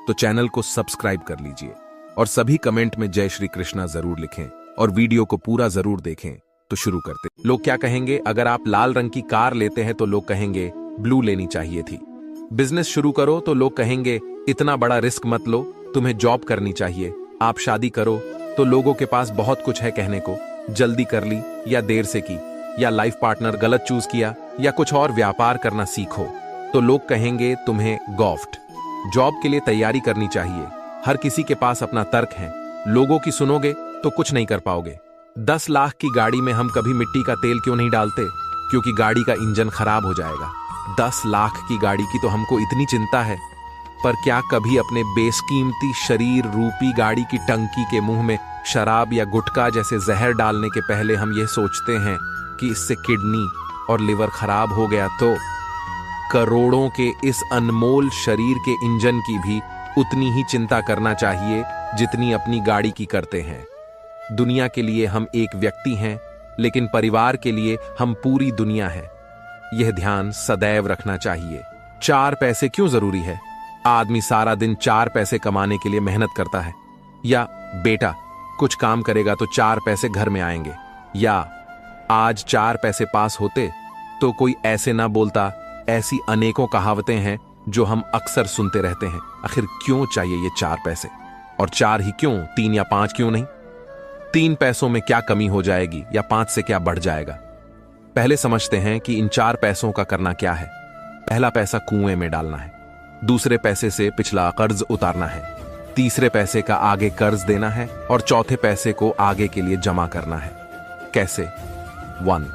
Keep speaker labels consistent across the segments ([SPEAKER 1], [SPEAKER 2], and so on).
[SPEAKER 1] तो चैनल को सब्सक्राइब कर लीजिए और सभी कमेंट में जय श्री कृष्णा जरूर लिखें और वीडियो को पूरा जरूर देखें। तो शुरू करते। लोग क्या कहेंगे? अगर आप लाल रंग की कार लेते हैं तो लोग कहेंगे ब्लू लेनी चाहिए थी। बिजनेस शुरू करो तो लोग कहेंगे इतना बड़ा रिस्क मत लो, तुम्हें जॉब करनी चाहिए। आप शादी करो तो लोगों के पास बहुत कुछ है कहने को, जल्दी कर ली या देर से की, या लाइफ पार्टनर गलत चूज किया, या कुछ और व्यापार करना सीखो तो लोग कहेंगे तुम्हें गॉफ्ट। जॉब के लिए तैयारी करनी चाहिए। हर किसी के पास अपना तर्क है, लोगों की सुनोगे तो कुछ नहीं कर पाओगे। 10 लाख की गाड़ी में हम कभी मिट्टी का तेल क्यों नहीं डालते? क्योंकि गाड़ी का इंजन खराब हो जाएगा। 10 लाख की गाड़ी की तो हमको इतनी चिंता है, पर क्या कभी अपने बेशकीमती शरीर रूपी गाड़ी की टंकी के मुंह में शराब या गुटखा जैसे जहर डालने के पहले हम यह सोचते हैं कि इससे किडनी और लिवर खराब हो गया तो? करोड़ों के इस अनमोल शरीर के इंजन की भी उतनी ही चिंता करना चाहिए जितनी अपनी गाड़ी की करते हैं। दुनिया के लिए हम एक व्यक्ति हैं, लेकिन परिवार के लिए हम पूरी दुनिया है। यह ध्यान सदैव रखना चाहिए। 4 पैसे क्यों जरूरी है? आदमी सारा दिन 4 पैसे कमाने के लिए मेहनत करता है, या बेटा कुछ काम करेगा तो 4 पैसे घर में आएंगे, या आज 4 पैसे पास होते तो कोई ऐसे ना बोलता। ऐसी अनेकों कहावतें हैं जो हम अक्सर सुनते रहते हैं। आखिर क्यों चाहिए ये 4 पैसे? और 4 ही क्यों? 3 या 5 क्यों नहीं? 3 पैसों में क्या कमी हो जाएगी, या 5 से क्या बढ़ जाएगा? पहले समझते हैं कि इन 4 पैसों का करना क्या है। पहला पैसा कुएं में डालना है, दूसरे पैसे से पिछला कर्ज उतारना है, तीसरे पैसे का आगे कर्ज देना है, और चौथे पैसे को आगे के लिए जमा करना है। कैसे? 1.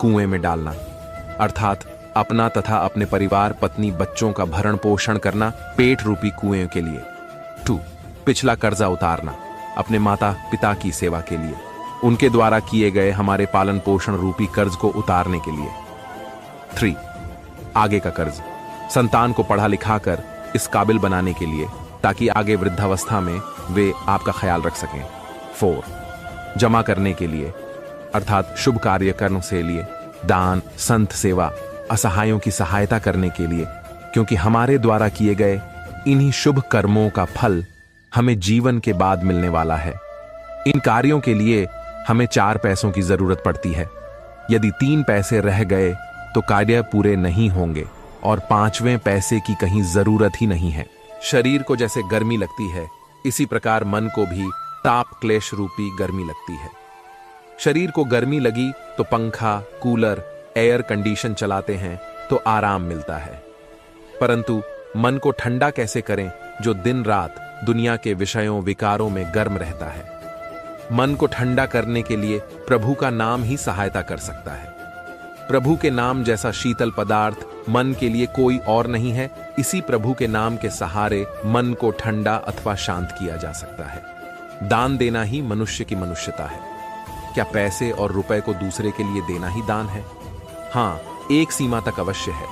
[SPEAKER 1] कुएं में डालना, अर्थात अपना तथा अपने परिवार पत्नी बच्चों का भरण पोषण करना पेट रूपी कुएं के लिए। 2. पिछला कर्जा उतारना, अपने माता पिता की सेवा के लिए, उनके द्वारा किए गए हमारे पालन पोषण रूपी कर्ज को उतारने के लिए। 3. आगे का कर्ज, संतान को पढ़ा लिखा कर इस काबिल बनाने के लिए ताकि आगे वृद्धावस्था में वे आपका ख्याल रख सकें। 4. जमा करने के लिए, अर्थात शुभ कार्य करने से लिए, दान, संत सेवा, असहायों की सहायता करने के लिए, क्योंकि हमारे द्वारा किए गए इन्हीं शुभ कर्मों का फल हमें जीवन के बाद मिलने वाला है। इन कार्यों के लिए हमें 4 पैसों की जरूरत पड़ती है। यदि 3 पैसे रह गए तो कार्य पूरे नहीं होंगे, और 5वें पैसे की कहीं जरूरत ही नहीं है। शरीर को जैसे गर्मी लगती है, इसी प्रकार मन को भी ताप क्लेश रूपी गर्मी लगती है। शरीर को गर्मी लगी तो पंखा, कूलर, एयर कंडीशन चलाते हैं तो आराम मिलता है, परंतु मन को ठंडा कैसे करें जो दिन रात दुनिया के विषयों विकारों में गर्म रहता है? मन को ठंडा करने के लिए प्रभु का नाम ही सहायता कर सकता है। प्रभु के नाम जैसा शीतल पदार्थ मन के लिए कोई और नहीं है। इसी प्रभु के नाम के सहारे मन को ठंडा अथवा शांत किया जा सकता है। दान देना ही मनुष्य की मनुष्यता है। क्या पैसे और रुपए को दूसरे के लिए देना ही दान है? हाँ, एक सीमा तक अवश्य है,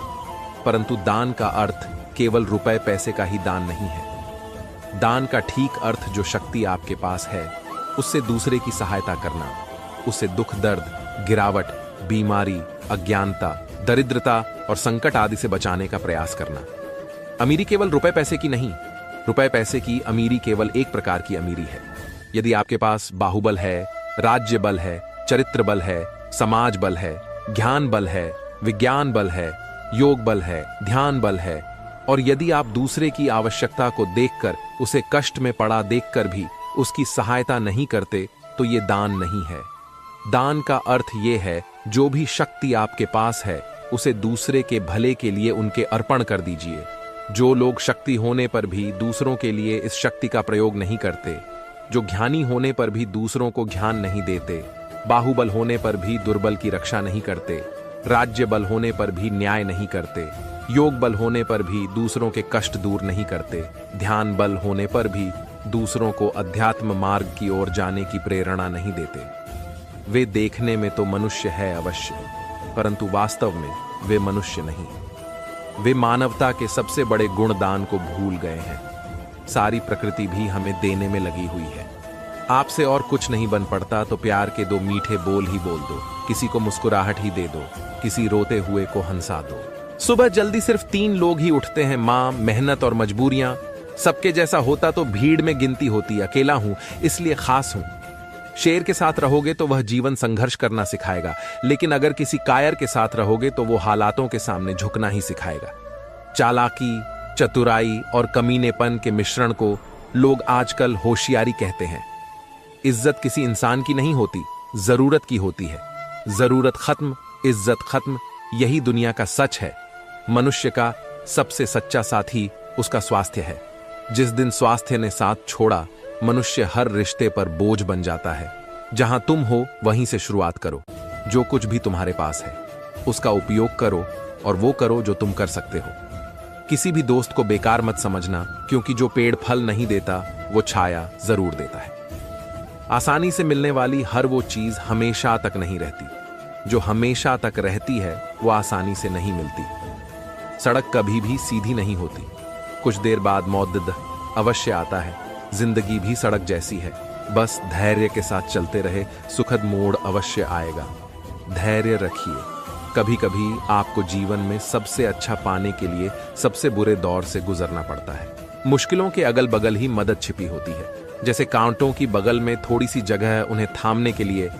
[SPEAKER 1] परंतु दान का अर्थ केवल रुपए पैसे का ही दान नहीं है। दान का ठीक अर्थ जो शक्ति आपके पास है उससे दूसरे की सहायता करना, उसे दुख दर्द, गिरावट, बीमारी, अज्ञानता, दरिद्रता और संकट आदि से बचाने का प्रयास करना। अमीरी केवल रुपए पैसे की नहीं, रुपए पैसे की अमीरी केवल एक प्रकार की अमीरी है। यदि आपके पास बाहुबल है, राज्य बल है, चरित्र बल है, समाज बल है, ज्ञान बल है, विज्ञान बल है, योग बल है, ध्यान बल है, और यदि आप दूसरे की आवश्यकता को देखकर, उसे कष्ट में पड़ा देखकर भी उसकी सहायता नहीं करते, तो ये दान नहीं है। दान का अर्थ ये है जो भी शक्ति आपके पास है उसे दूसरे के भले के लिए उनके अर्पण कर दीजिए। जो लोग शक्ति होने पर भी दूसरों के लिए इस शक्ति का प्रयोग नहीं करते, जो ज्ञानी होने पर भी दूसरों को ज्ञान नहीं देते, बाहुबल होने पर भी दुर्बल की रक्षा नहीं करते, राज्य बल होने पर भी न्याय नहीं करते, योग बल होने पर भी दूसरों के कष्ट दूर नहीं करते, ध्यान बल होने पर भी दूसरों को अध्यात्म मार्ग की ओर जाने की प्रेरणा नहीं देते, वे देखने में तो मनुष्य है अवश्य, परंतु वास्तव में वे मनुष्य नहीं। वे मानवता के सबसे बड़े गुणदान को भूल गए हैं। सारी प्रकृति भी हमें देने में लगी हुई है। आपसे और कुछ नहीं बन पड़ता तो प्यार के 2 मीठे बोल ही बोल दो, किसी को मुस्कुराहट ही दे दो, किसी रोते हुए को हंसा दो। सुबह जल्दी सिर्फ 3 लोग ही उठते हैं, माँ, मेहनत और मजबूरियां। सबके जैसा होता तो भीड़ में गिनती होती, अकेला हूं इसलिए खास हूं। शेर के साथ रहोगे तो वह जीवन संघर्ष करना सिखाएगा, लेकिन अगर किसी कायर के साथ रहोगे तो वो हालातों के सामने झुकना ही सिखाएगा। चालाकी, चतुराई और कमीनेपन के मिश्रण को लोग आजकल होशियारी कहते हैं। इज्जत किसी इंसान की नहीं होती, जरूरत की होती है। जरूरत खत्म, इज्जत खत्म, यही दुनिया का सच है। मनुष्य का सबसे सच्चा साथी उसका स्वास्थ्य है। जिस दिन स्वास्थ्य ने साथ छोड़ा, मनुष्य हर रिश्ते पर बोझ बन जाता है। जहां तुम हो वहीं से शुरुआत करो। जो कुछ भी तुम्हारे पास है उसका उपयोग करो, और वो करो जो तुम कर सकते हो। किसी भी दोस्त को बेकार मत समझना, क्योंकि जो पेड़ फल नहीं देता वो छाया जरूर देता है। आसानी से मिलने वाली हर वो चीज हमेशा तक नहीं रहती। जो हमेशा तक रहती है वो आसानी से नहीं मिलती। सड़क कभी भी सीधी नहीं होती, कुछ देर बाद मौत अवश्य आता है। जिंदगी भी सड़क जैसी है, बस धैर्य के साथ चलते रहे, सुखद मोड़ अवश्य आएगा। धैर्य रखिए। कभी कभी आपको जीवन में सबसे अच्छा पाने के लिए सबसे बुरे दौर से गुजरना पड़ता है। मुश्किलों के अगल बगल ही मदद छिपी होती है। जैसे कांटों की बगल में थोड़ी सी जगह है उन्हें थामने के लिए,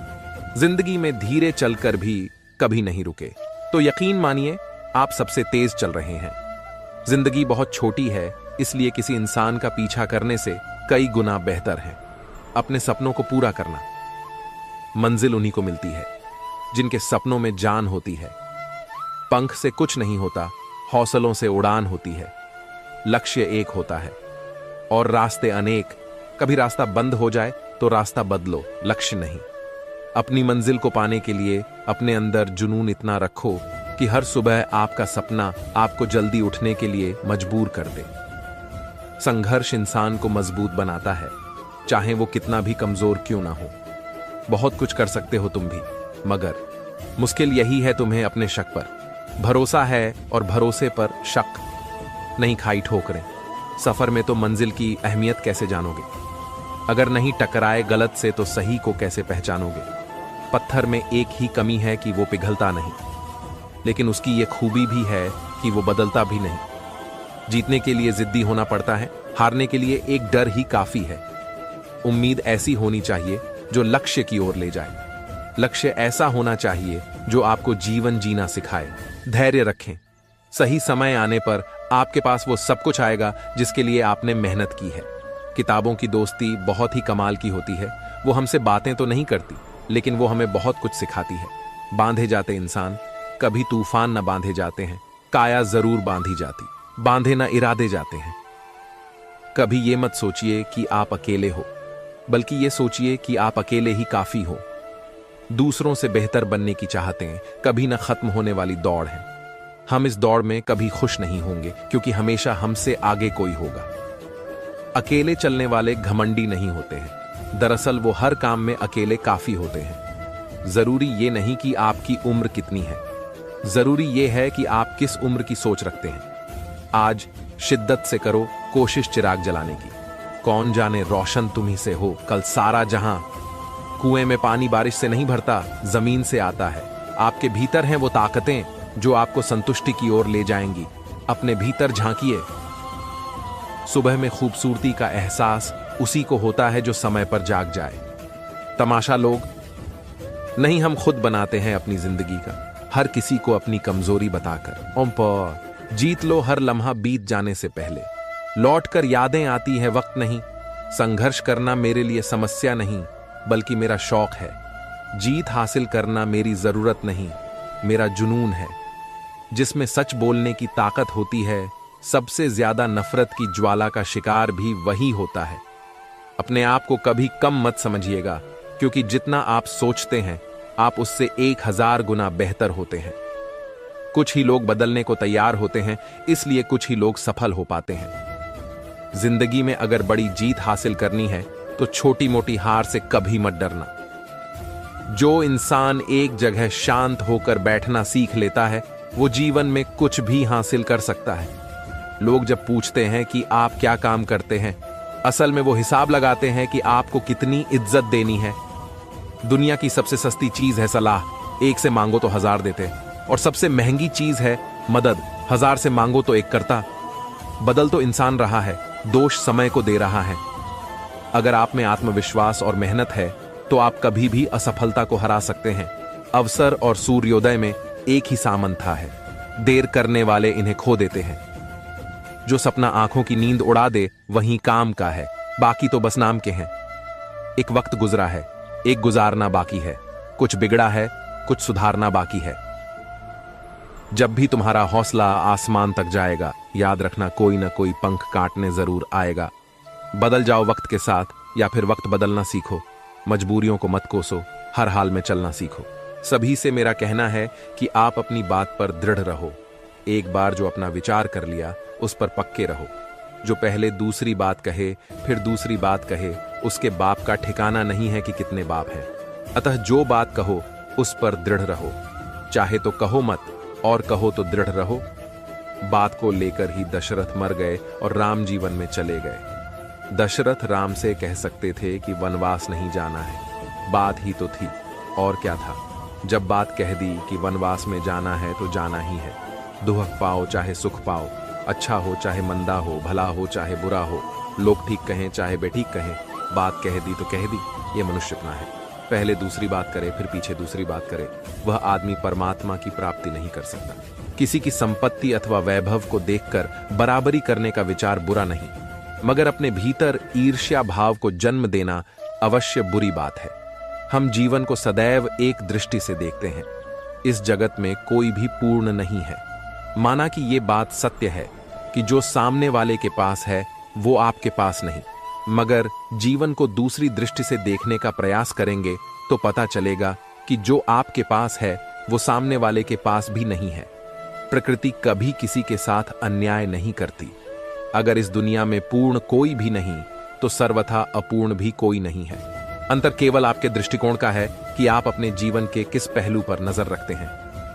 [SPEAKER 1] जिंदगी में धीरे चलकर भी कभी नहीं रुके तो यकीन मानिए आप सबसे तेज चल रहे हैं। जिंदगी बहुत छोटी है, इसलिए किसी इंसान का पीछा करने से कई गुना बेहतर है अपने सपनों को पूरा करना। मंजिल उन्हीं को मिलती है जिनके सपनों में जान होती है। पंख से कुछ नहीं होता, हौसलों से उड़ान होती है। लक्ष्य एक होता है और रास्ते अनेक। कभी रास्ता बंद हो जाए तो रास्ता बदलो, लक्ष्य नहीं। अपनी मंजिल को पाने के लिए अपने अंदर जुनून इतना रखो कि हर सुबह आपका सपना आपको जल्दी उठने के लिए मजबूर कर दे। संघर्ष इंसान को मजबूत बनाता है, चाहे वो कितना भी कमजोर क्यों ना हो। बहुत कुछ कर सकते हो तुम भी, मगर मुश्किल यही है तुम्हें अपने शक पर। भरोसा है और भरोसे पर शक, नहीं खाई ठोकरें। सफर में तो मंजिल की अहमियत कैसे जानोगे? अगर नहीं टकराए गलत से तो सही को कैसे पहचानोगे? पत्थर में एक ही कमी है कि वो पिघलता नहीं, लेकिन उसकी ये खूबी भी है कि वो बदलता भी नहीं। जीतने के लिए जिद्दी होना पड़ता है, हारने के लिए एक डर ही काफी है। उम्मीद ऐसी होनी चाहिए जो लक्ष्य की ओर ले जाए। लक्ष्य ऐसा होना चाहिए जो आपको जीवन जीना सिखाए। धैर्य रखें, सही समय आने पर आपके पास वो सब कुछ आएगा जिसके लिए आपने मेहनत की है। किताबों की दोस्ती बहुत ही कमाल की होती है। वो हमसे बातें तो नहीं करती, लेकिन वो हमें बहुत कुछ सिखाती है। बांधे जाते इंसान कभी तूफान न बांधे जाते हैं, काया जरूर बांधी जाती, बांधे न इरादे जाते हैं। कभी ये मत सोचिए कि आप अकेले हो, बल्कि ये सोचिए कि आप अकेले ही काफी हो। दूसरों से बेहतर बनने की चाहतें कभी न खत्म होने वाली दौड़ है। हम इस दौड़ में कभी खुश नहीं होंगे, क्योंकि हमेशा हमसे आगे कोई होगा। अकेले चलने वाले घमंडी नहीं होते हैं, दरअसल वो हर काम में अकेले काफी होते हैं। जरूरी ये नहीं कि आपकी उम्र कितनी है, जरूरी ये है कि आप किस उम्र की सोच रखते हैं। आज शिद्दत से करो कोशिश चिराग जलाने की। कौन जाने रोशन तुम्ही से हो कल सारा जहां। कुएं में पानी बारिश से नहीं भरता, जमीन से आता है। आपके भीतर हैं वो ताकतें जो आपको संतुष्टि की ओर ले जाएंगी। अपने भीतर झांकिए। सुबह में खूबसूरती का एहसास उसी को होता है जो समय पर जाग जाए। तमाशा लोग नहीं, हम खुद बनाते हैं अपनी जिंदगी का, हर किसी को अपनी कमजोरी बताकर। ओम पर जीत लो हर लम्हा बीत जाने से पहले। लौट कर यादें आती है, वक्त नहीं। संघर्ष करना मेरे लिए समस्या नहीं, बल्कि मेरा शौक है। जीत हासिल करना मेरी जरूरत नहीं, मेरा जुनून है। जिसमें सच बोलने की ताकत होती है, सबसे ज्यादा नफरत की ज्वाला का शिकार भी वही होता है। अपने आप को कभी कम मत समझिएगा, क्योंकि जितना आप सोचते हैं आप उससे 1000 गुना बेहतर होते हैं। कुछ ही लोग बदलने को तैयार होते हैं, इसलिए कुछ ही लोग सफल हो पाते हैं। जिंदगी में अगर बड़ी जीत हासिल करनी है तो छोटी मोटी हार से कभी मत डरना। जो इंसान एक जगह शांत होकर बैठना सीख लेता है, वो जीवन में कुछ भी हासिल कर सकता है। लोग जब पूछते हैं कि आप क्या काम करते हैं, असल में वो हिसाब लगाते हैं कि आपको कितनी इज्जत देनी है। दुनिया की सबसे सस्ती चीज है सलाह, एक से मांगो तो 1000 देते, और सबसे महंगी चीज है मदद, 1000 से मांगो तो एक करता। बदल तो इंसान रहा है, दोष समय को दे रहा है। अगर आप में आत्मविश्वास और मेहनत है तो आप कभी भी असफलता को हरा सकते हैं। अवसर और सूर्योदय में एक ही सामंथा है, देर करने वाले इन्हें खो देते हैं। जो सपना आंखों की नींद उड़ा दे वहीं काम का है, बाकी तो बस नाम के हैं। एक वक्त गुजरा है, एक गुजारना बाकी है, कुछ बिगड़ा है, कुछ सुधारना बाकी है। जब भी तुम्हारा हौसला आसमान तक जाएगा, याद रखना कोई ना कोई पंख काटने जरूर आएगा। बदल जाओ वक्त के साथ या फिर वक्त बदलना सीखो। मजबूरियों को मत कोसो, हर हाल में चलना सीखो। सभी से मेरा कहना है कि आप अपनी बात पर दृढ़ रहो। एक बार जो अपना विचार कर लिया उस पर पक्के रहो। जो पहले दूसरी बात कहे फिर दूसरी बात कहे, उसके बाप का ठिकाना नहीं है कि कितने बाप हैं। अतः जो बात कहो उस पर दृढ़ रहो। चाहे तो कहो मत और कहो तो दृढ़ रहो। बात को लेकर ही दशरथ मर गए और राम जीवन में चले गए। दशरथ राम से कह सकते थे कि वनवास नहीं जाना है, बात ही तो थी और क्या था। जब बात कह दी कि वनवास में जाना है तो जाना ही है। दुख पाओ चाहे सुख पाओ, अच्छा हो चाहे मंदा हो, भला हो चाहे बुरा हो, लोग ठीक कहें चाहे बेठीक कहें, बात कह दी तो कह दी। ये मनुष्यपना है। पहले दूसरी बात करे फिर पीछे दूसरी बात करे, वह आदमी परमात्मा की प्राप्ति नहीं कर सकता। किसी की संपत्ति अथवा वैभव को देखकर बराबरी करने का विचार बुरा नहीं, मगर अपने भीतर ईर्ष्या भाव को जन्म देना अवश्य बुरी बात है। हम जीवन को सदैव एक दृष्टि से देखते हैं। इस जगत में कोई भी पूर्ण नहीं है। माना कि ये बात सत्य है कि जो सामने वाले के पास है वो आपके पास नहीं, मगर जीवन को दूसरी दृष्टि से देखने का प्रयास करेंगे तो पता चलेगा कि जो आपके पास है वो सामने वाले के पास भी नहीं है। प्रकृति कभी किसी के साथ अन्याय नहीं करती। अगर इस दुनिया में पूर्ण कोई भी नहीं तो सर्वथा अपूर्ण भी कोई नहीं है। अंतर केवल आपके दृष्टिकोण का है कि आप अपने जीवन के किस पहलू पर नजर रखते हैं।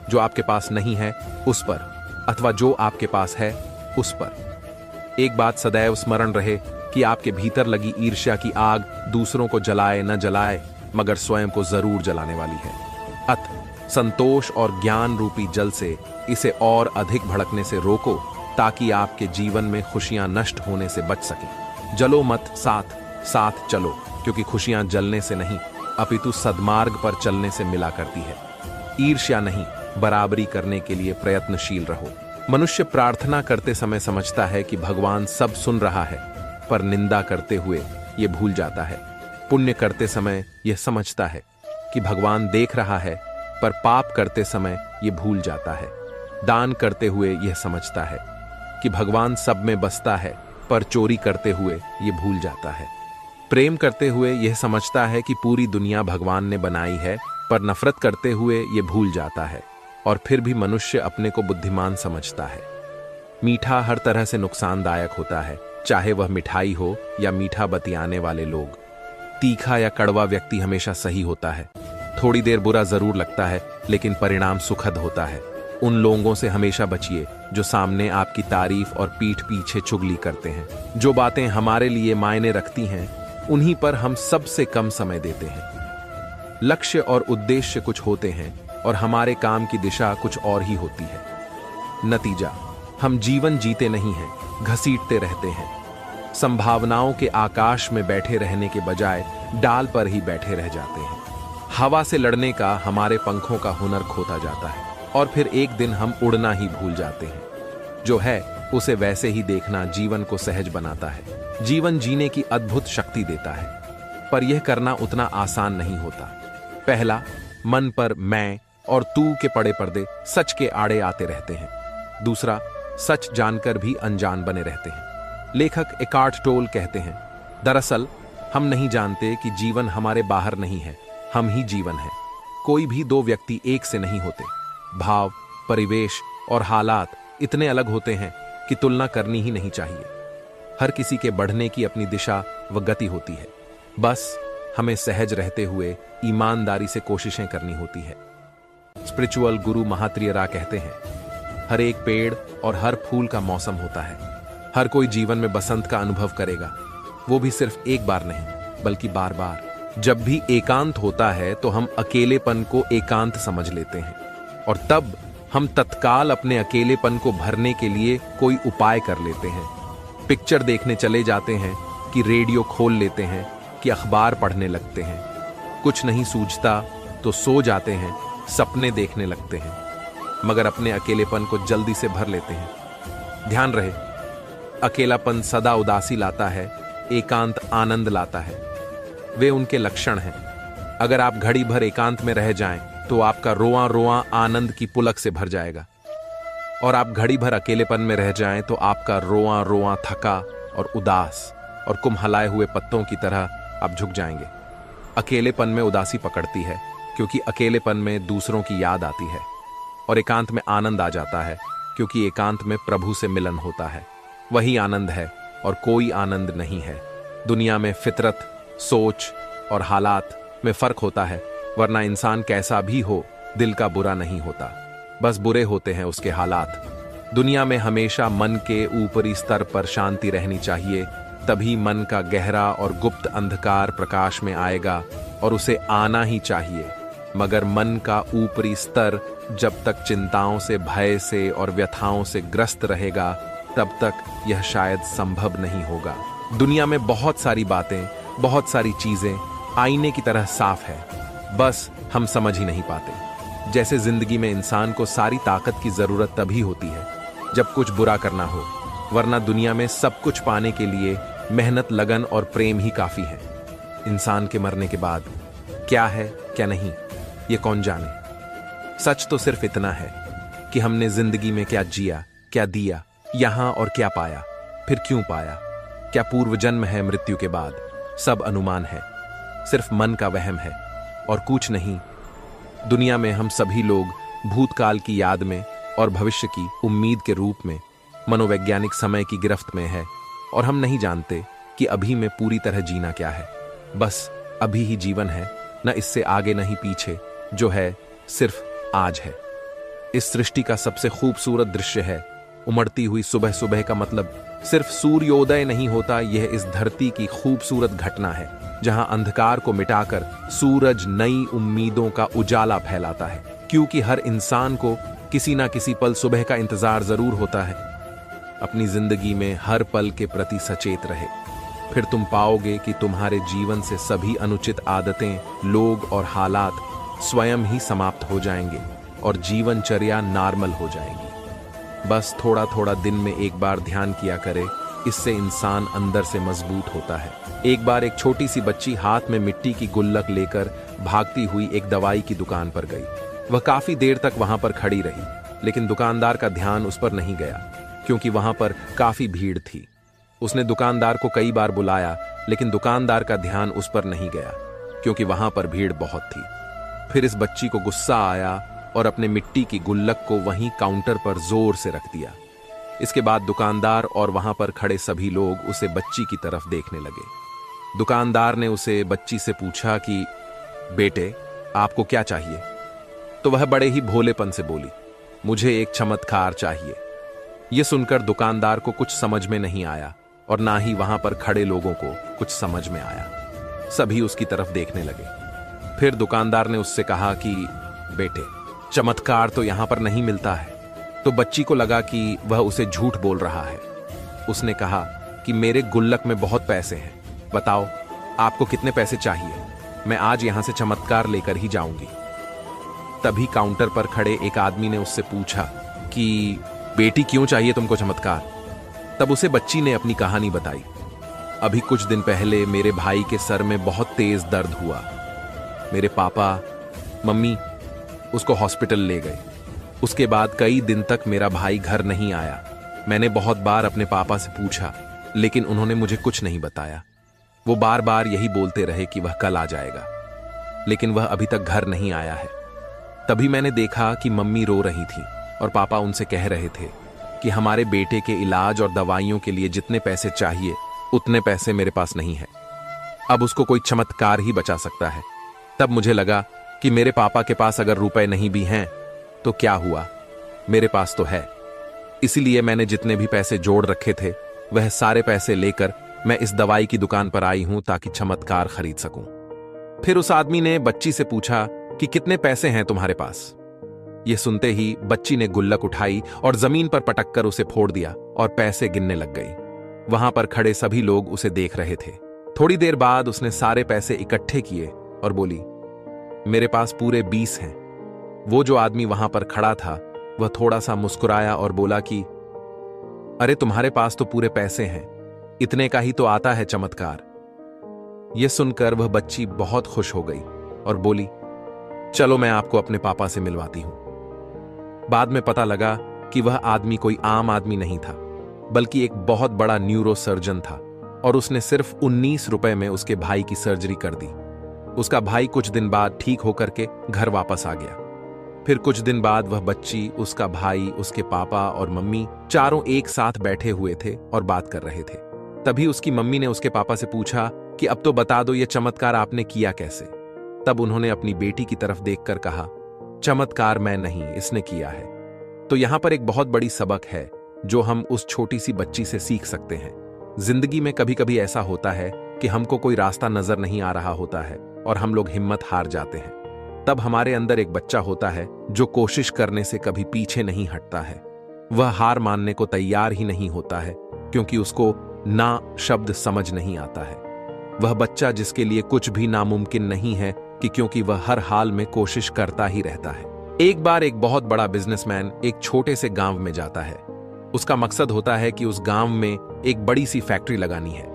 [SPEAKER 1] जो आपके पास नहीं है उस पर, अथवा जो आपके पास है उस पर। एक बात सदैव स्मरण रहे कि आपके भीतर लगी ईर्ष्या की आग दूसरों को जलाए न जलाए, मगर स्वयं को जरूर जलाने वाली है। अतः संतोष और ज्ञान रूपी जल से इसे और अधिक भड़कने से रोको, ताकि आपके जीवन में खुशियां नष्ट होने से बच सकें। जलो मत, साथ साथ चलो, क्योंकि खुशियां जलने से नहीं अपितु सद्मार्ग पर चलने से मिला करती है। ईर्ष्या नहीं, बराबरी करने के लिए प्रयत्नशील रहो। मनुष्य प्रार्थना करते समय समझता है कि भगवान सब सुन रहा है, पर निंदा करते हुए यह भूल जाता है। पुण्य करते समय यह समझता है कि भगवान देख रहा है, पर पाप करते समय यह भूल जाता है। दान करते हुए यह समझता है कि भगवान सब में बसता है, पर चोरी करते हुए यह भूल जाता है। प्रेम करते हुए यह समझता है कि पूरी दुनिया भगवान ने बनाई है, पर नफरत करते हुए यह भूल जाता है। और फिर भी मनुष्य अपने को बुद्धिमान समझता है। मीठा हर तरह से नुकसानदायक होता है, चाहे वह मिठाई हो या मीठा बतियाने वाले लोग। तीखा या कड़वा व्यक्ति हमेशा सही होता है। थोड़ी देर बुरा जरूर लगता है, लेकिन परिणाम सुखद होता है। उन लोगों से हमेशा बचिए जो सामने आपकी तारीफ और पीठ पीछे चुगली करते हैं। जो बातें हमारे लिए मायने रखती हैं, उन्हीं पर हम सबसे कम समय देते हैं। लक्ष्य और उद्देश्य कुछ होते हैं और हमारे काम की दिशा कुछ और ही होती है। नतीजा, हम जीवन जीते नहीं हैं, घसीटते रहते हैं। संभावनाओं के आकाश में बैठे रहने के बजाय डाल पर ही बैठे रह जाते हैं। हवा से लड़ने का हमारे पंखों का हुनर खोता जाता है और फिर एक दिन हम उड़ना ही भूल जाते हैं। जो है उसे वैसे ही देखना जीवन को सहज बनाता है, जीवन जीने की अद्भुत शक्ति देता है। पर यह करना उतना आसान नहीं होता। पहला, मन पर मैं और तू के पड़े पर्दे सच के आड़े आते रहते हैं। दूसरा, सच जानकर भी अनजान बने रहते हैं। लेखक एकार्ट टोल कहते हैं, दरअसल हम नहीं जानते कि जीवन हमारे बाहर नहीं है, हम ही जीवन है। कोई भी दो व्यक्ति एक से नहीं होते। भाव, परिवेश और हालात इतने अलग होते हैं कि तुलना करनी ही नहीं चाहिए। हर किसी के बढ़ने की अपनी दिशा व गति होती है। बस हमें सहज रहते हुए ईमानदारी से कोशिशें करनी होती है। स्पिरिचुअल गुरु महात्रिय रा कहते हैं, हर एक पेड़ और हर फूल का मौसम होता है। हर कोई जीवन में बसंत का अनुभव करेगा, वो भी सिर्फ एक बार नहीं बल्कि बार बार। जब भी एकांत होता है तो हम अकेलेपन को एकांत समझ लेते हैं और तब हम तत्काल अपने अकेलेपन को भरने के लिए कोई उपाय कर लेते हैं। पिक्चर देखने चले जाते हैं, कि रेडियो खोल लेते हैं, कि अखबार पढ़ने लगते हैं। कुछ नहीं सूझता तो सो जाते हैं, सपने देखने लगते हैं, मगर अपने अकेलेपन को जल्दी से भर लेते हैं। ध्यान रहे, अकेलापन सदा उदासी लाता है, एकांत आनंद लाता है। वे उनके लक्षण हैं। अगर आप घड़ी भर एकांत में रह जाएं, तो आपका रोआं रोआं आनंद की पुलक से भर जाएगा, और आप घड़ी भर अकेलेपन में रह जाएं तो आपका रोआं रोआं थका और उदास और कुम्हलाए हुए पत्तों की तरह आप झुक जाएंगे। अकेलेपन में उदासी पकड़ती है, क्योंकि अकेलेपन में दूसरों की याद आती है, और एकांत में आनंद आ जाता है, क्योंकि एकांत में प्रभु से मिलन होता है। वही आनंद है और कोई आनंद नहीं है। दुनिया में फितरत, सोच और हालात में फर्क होता है, वरना इंसान कैसा भी हो, दिल का बुरा नहीं होता, बस बुरे होते हैं उसके हालात। दुनिया में हमेशा मन के ऊपरी स्तर पर शांति रहनी चाहिए, तभी मन का गहरा और गुप्त अंधकार प्रकाश में आएगा, और उसे आना ही चाहिए। मगर मन का ऊपरी स्तर जब तक चिंताओं से, भय से और व्यथाओं से ग्रस्त रहेगा, तब तक यह शायद संभव नहीं होगा। दुनिया में बहुत सारी बातें, बहुत सारी चीजें आईने की तरह साफ है, बस हम समझ ही नहीं पाते। जैसे जिंदगी में इंसान को सारी ताकत की जरूरत तभी होती है जब कुछ बुरा करना हो, वरना दुनिया में सब कुछ पाने के लिए मेहनत, लगन और प्रेम ही काफी है। इंसान के मरने के बाद क्या है क्या नहीं, ये कौन जाने। सच तो सिर्फ इतना है कि हमने जिंदगी में क्या जिया, क्या दिया, यहां और क्या पाया, फिर क्यों पाया। क्या पूर्व जन्म है मृत्यु के बाद? सब अनुमान है, सिर्फ मन का वहम है और कुछ नहीं। दुनिया में हम सभी लोग भूतकाल की याद में और भविष्य की उम्मीद के रूप में मनोवैज्ञानिक समय की गिरफ्त में है, और हम नहीं जानते कि अभी में पूरी तरह जीना क्या है। बस अभी ही जीवन है, न इससे आगे न ही पीछे, जो है सिर्फ आज है। इस सृष्टि का सबसे खूबसूरत दृश्य है उमड़ती हुई सुबह। सुबह का मतलब सिर्फ सूर्योदय नहीं होता, यह इस धरती की खूबसूरत घटना है, जहां अंधकार को मिटाकर सूरज नई उम्मीदों का उजाला फैलाता है। क्योंकि हर इंसान को किसी ना किसी पल सुबह का इंतजार जरूर होता है। अपनी जिंदगी में हर पल के प्रति सचेत रहे, फिर तुम पाओगे कि तुम्हारे जीवन से सभी अनुचित आदतें, लोग और हालात स्वयं ही समाप्त हो जाएंगे और जीवनचर्या नॉर्मल हो जाएगी। बस थोड़ा थोड़ा दिन में एक बार ध्यान किया करे, इससे इंसान अंदर से मजबूत होता है। एक बार एक छोटी सी बच्ची हाथ में मिट्टी की गुल्लक लेकर भागती हुई एक दवाई की दुकान पर गई। वह काफी देर तक वहां पर खड़ी रही, लेकिन दुकानदार का ध्यान उस पर नहीं गया, क्योंकि वहां पर काफी भीड़ थी। उसने दुकानदार को कई बार बुलाया, लेकिन दुकानदार का ध्यान उस पर नहीं गया, क्योंकि वहां पर भीड़ बहुत थी। फिर इस बच्ची को गुस्सा आया और अपने मिट्टी की गुल्लक को वहीं काउंटर पर जोर से रख दिया। इसके बाद दुकानदार और वहां पर खड़े सभी लोग उसे बच्ची की तरफ देखने लगे। दुकानदार ने उसे बच्ची से पूछा कि बेटे, आपको क्या चाहिए? तो वह बड़े ही भोलेपन से बोली, मुझे एक चमत्कार चाहिए। यह सुनकर दुकानदार को कुछ समझ में नहीं आया, और ना ही वहां पर खड़े लोगों को कुछ समझ में आया। सभी उसकी तरफ देखने लगे। फिर दुकानदार ने उससे कहा कि बेटे, चमत्कार तो यहां पर नहीं मिलता है। तो बच्ची को लगा कि वह उसे झूठ बोल रहा है। उसने कहा कि मेरे गुल्लक में बहुत पैसे हैं, बताओ आपको कितने पैसे चाहिए, मैं आज यहां से चमत्कार लेकर ही जाऊंगी। तभी काउंटर पर खड़े एक आदमी ने उससे पूछा कि बेटी, क्यों चाहिए तुमको चमत्कार? तब उसे बच्ची ने अपनी कहानी बताई। अभी कुछ दिन पहले मेरे भाई के सर में बहुत तेज दर्द हुआ। मेरे पापा, मम्मी उसको हॉस्पिटल ले गए। उसके बाद कई दिन तक मेरा भाई घर नहीं आया। मैंने बहुत बार अपने पापा से पूछा, लेकिन उन्होंने मुझे कुछ नहीं बताया। वो बार बार यही बोलते रहे कि वह कल आ जाएगा, लेकिन वह अभी तक घर नहीं आया है। तभी मैंने देखा कि मम्मी रो रही थी और पापा उनसे कह रहे थे कि हमारे बेटे के इलाज और दवाइयों के लिए जितने पैसे चाहिए उतने पैसे मेरे पास नहीं है। अब उसको कोई चमत्कार ही बचा सकता है। तब मुझे लगा कि मेरे पापा के पास अगर रुपए नहीं भी हैं तो क्या हुआ, मेरे पास तो है। इसीलिए मैंने जितने भी पैसे जोड़ रखे थे वह सारे पैसे लेकर मैं इस दवाई की दुकान पर आई हूं ताकि चमत्कार खरीद सकूं। फिर उस आदमी ने बच्ची से पूछा कि कितने पैसे हैं तुम्हारे पास? यह सुनते ही बच्ची ने गुल्लक उठाई और जमीन पर पटक कर उसे फोड़ दिया और पैसे गिनने लग गई। वहां पर खड़े सभी लोग उसे देख रहे थे। थोड़ी देर बाद उसने सारे पैसे इकट्ठे किए और बोली, मेरे पास पूरे 20 हैं। वो जो आदमी वहां पर खड़ा था वह थोड़ा सा मुस्कुराया और बोला कि अरे तुम्हारे पास तो पूरे पैसे हैं, इतने का ही तो आता है चमत्कार। यह सुनकर वह बच्ची बहुत खुश हो गई और बोली, चलो मैं आपको अपने पापा से मिलवाती हूं। बाद में पता लगा कि वह आदमी कोई आम आदमी नहीं था, बल्कि एक बहुत बड़ा न्यूरो सर्जन था और उसने सिर्फ 19 रुपए में उसके भाई की सर्जरी कर दी। उसका भाई कुछ दिन बाद ठीक होकर के घर वापस आ गया। फिर कुछ दिन बाद वह बच्ची, उसका भाई, उसके पापा और मम्मी चारों एक साथ बैठे हुए थे और बात कर रहे थे। तभी उसकी मम्मी ने उसके पापा से पूछा कि अब तो बता दो ये चमत्कार आपने किया कैसे। तब उन्होंने अपनी बेटी की तरफ देखकर कहा, चमत्कार मैं नहीं, इसने किया है। तो यहां पर एक बहुत बड़ी सबक है जो हम उस छोटी सी बच्ची से सीख सकते हैं। जिंदगी में कभी कभी ऐसा होता है कि हमको कोई रास्ता नजर नहीं आ रहा होता है और हम लोग हिम्मत हार जाते हैं। तब हमारे अंदर एक बच्चा होता है जो कोशिश करने से कभी पीछे नहीं हटता है। वह हार मानने को तैयार ही नहीं होता है क्योंकि उसको ना शब्द समझ नहीं आता है। वह बच्चा जिसके लिए कुछ भी नामुमकिन नहीं है कि क्योंकि वह हर हाल में कोशिश करता ही रहता है। एक बार एक बहुत बड़ा बिजनेसमैन एक छोटे से गांव में जाता है। उसका मकसद होता है कि उस गांव में एक बड़ी सी फैक्ट्री लगानी है।